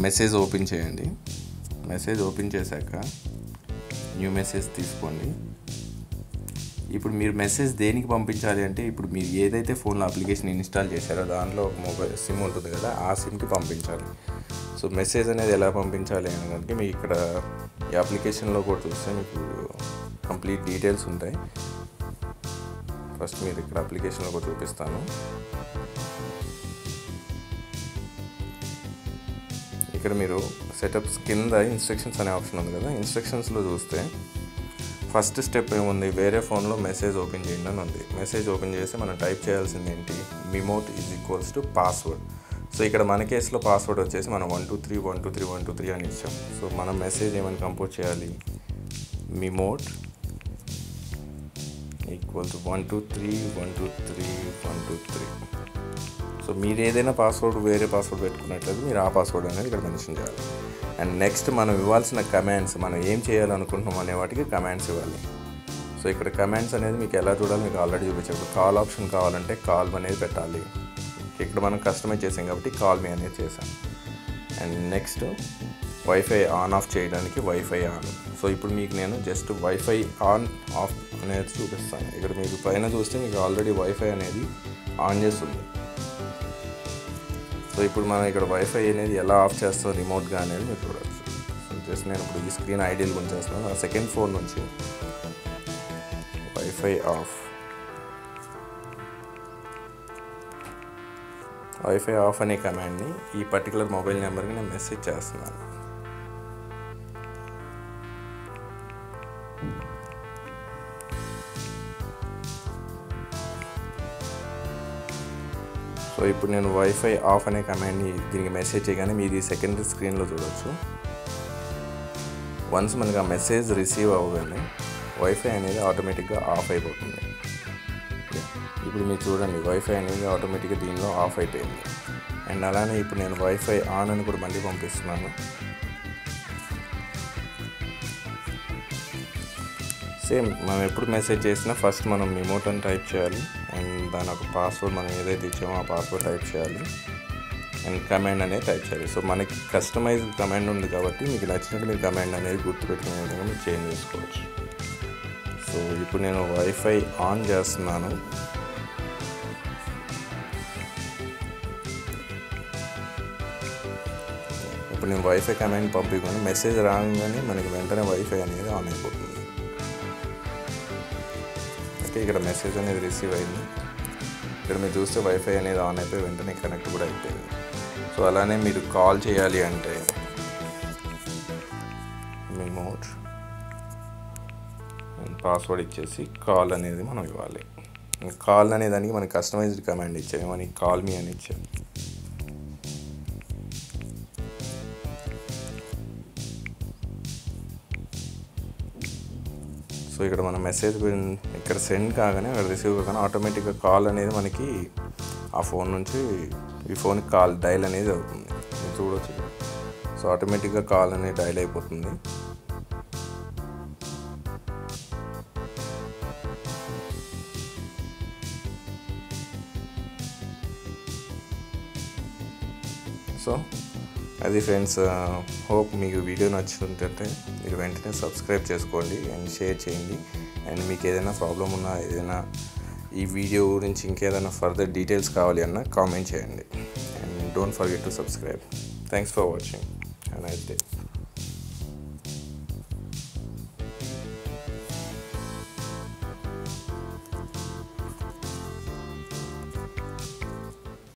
Message open చేయండి. Message open చేశాక new message తీసుకోండి. ఇప్పుడు మీరు మెసేజ్ దేనికి పంపించాలి అంటే, ఇప్పుడు మీరు ఏదైతే ఫోన్లో అప్లికేషన్ ఇన్స్టాల్ చేశారో దాంట్లో ఒక మొబైల్ సిమ్ ఉంటుంది కదా, ఆ సిమ్కి పంపించాలి. సో మెసేజ్ అనేది ఎలా పంపించాలి అనడానికి మీకు ఇక్కడ ఈ అప్లికేషన్లో కూడా చూస్తే మీకు కంప్లీట్ డీటెయిల్స్ ఉంటాయి. ఫస్ట్ మీరు ఇక్కడ అప్లికేషన్లో కూడా చూపిస్తాను. ఇక్కడ మీరు సెటప్స్ కింద ఇన్స్ట్రక్షన్స్ అనే ఆప్షన్ ఉంది కదా, ఇన్స్ట్రక్షన్స్లో చూస్తే ఫస్ట్ స్టెప్ ఏముంది, వేరే ఫోన్లో మెసేజ్ ఓపెన్ చేయండి అని ఉంది. మెసేజ్ ఓపెన్ చేసి మనం టైప్ చేయాల్సింది ఏంటి, మిమోట్ = పాస్వర్డ్. సో ఇక్కడ మన కేసులో పాస్వర్డ్ వచ్చేసి మనం 123 అని ఇచ్చాం. సో మనం మెసేజ్ ఏమని కంపోజ్ చేయాలి, మిమోట్ = 123. సో మీరు ఏదైనా పాస్వర్డ్ వేరే పాస్వర్డ్ పెట్టుకున్నట్లయితే మీరు ఆ పాస్వర్డ్ అనేది ఇక్కడ మెన్షన్ చేయాలి. అండ్ నెక్స్ట్ మనం ఇవ్వాల్సిన కమాండ్స్, మనం ఏం చేయాలనుకుంటున్నాం అనే వాటికి కమాండ్స్ ఇవ్వాలి. సో ఇక్కడ కమాండ్స్ అనేది మీకు ఎలా చూడాలి మీకు ఆల్రెడీ చూపించారు. కాల్ ఆప్షన్ కావాలంటే కాల్ అనేది పెట్టాలి. ఇక్కడ మనం కస్టమైజ్ చేసాం కాబట్టి కాల్ మీ అనేది చేసాం. And next wifi on off చేయడానికి వైఫై ఆన్. సో ఇప్పుడు మీకు నేను జస్ట్ వైఫై ఆన్ ఆఫ్ అనేది చూపిస్తాను. ఇక్కడ మీకు పైన చూస్తే మీకు ఆల్రెడీ వైఫై అనేది ఆన్ చేస్తుంది. సో ఇప్పుడు మనం ఇక్కడ వైఫై అనేది ఎలా ఆఫ్ చేస్తాం రిమోట్గా అనేది మీరు చూడవచ్చు. సో జస్ట్ నేను ఇప్పుడు ఈ స్క్రీన్ ఐడియల్గా ఉంచేస్తున్నాను. ఆ సెకండ్ ఫోన్ నుంచి వైఫై ఆఫ్ అనే కమాండ్ని ఈ పర్టికులర్ మొబైల్ నెంబర్కి నేను మెసేజ్ చేస్తున్నాను. సో ఇప్పుడు నేను వైఫై ఆఫ్ అనే కమాండ్ని దీనికి మెసేజ్ చేయగానే మీది సెకండరీ స్క్రీన్లో చూడవచ్చు. వన్స్ మనకి ఆ మెసేజ్ రిసీవ్ అవ్వగానే వైఫై అనేది ఆటోమేటిక్గా ఆఫ్ అయిపోతుంది. ఇప్పుడు మీరు చూడండి వైఫై అనేది ఆటోమేటిక్గా దీనిలో ఆఫ్ అయిపోయింది. అండ్ అలానే ఇప్పుడు నేను వైఫై ఆన్ అని కూడా మళ్ళీ పంపిస్తున్నాను. సేమ్ మనం ఎప్పుడు మెసేజ్ చేసినా ఫస్ట్ మనం మిమోట్ అని టైప్ చేయాలి. అండ్ దాని ఒక పాస్వర్డ్ మనం ఏదైతే ఇచ్చామో ఆ పాస్వర్డ్ టైప్ చేయాలి. అండ్ కమాండ్ అనేది టైప్ చేయాలి. సో మనకి కస్టమైజ్డ్ కమాండ్ ఉంది కాబట్టి మీకు నచ్చినట్టు మీరు కమాండ్ అనేది గుర్తుపెట్టుకునే విధంగా మీరు చేంజ్ చేసుకోవచ్చు. సో ఇప్పుడు నేను వైఫై ఆన్ చేస్తున్నాను. ఇప్పుడు నేను వైఫై కమాండ్ పంపించుకొని మెసేజ్ రాగానే మనకి వెంటనే వైఫై అనేది ఆన్ అయిపోతుంది. ఇక్కడ మెసేజ్ అనేది రిసీవ్ అయింది. ఇక్కడ మీరు చూస్తే వైఫై అనేది ఆన్ అయిపోయి వెంటనే కనెక్ట్ కూడా అయిపోయింది. సో అలానే మీరు కాల్ చేయాలి అంటే మిమోట్ పాస్వర్డ్ ఇచ్చేసి కాల్ అనేది మనం ఇవ్వాలి. కాల్ అనే దానికి మనకి కస్టమైజ్డ్ కమాండ్ ఇచ్చాము, మనకి కాల్ మీ అని ఇచ్చాము. సో ఇక్కడ మన మెసేజ్ ఇక్కడ సెండ్ కాగానే అక్కడ రిసీవ్ కాగానే ఆటోమేటిక్గా కాల్ అనేది మనకి ఆ ఫోన్ నుంచి ఈ ఫోన్కి కాల్ డైల్ అనేది అవుతుంది. మీరు చూడవచ్చు. సో ఆటోమేటిక్గా కాల్ అనేది డైల్ అయిపోతుంది. సో అది ఫ్రెండ్స్, హోప్ మీకు వీడియో నచ్చుతుంటే మీరు వెంటనే సబ్స్క్రైబ్ చేసుకోండి అండ్ షేర్ చేయండి. అండ్ మీకు ఏదైనా ప్రాబ్లం ఉన్నా, ఏదైనా ఈ వీడియో గురించి ఇంకేదైనా ఫర్దర్ డీటెయిల్స్ కావాలి అన్నా కామెంట్ చేయండి. And don't forget to subscribe. Thanks for watching. Have a nice day.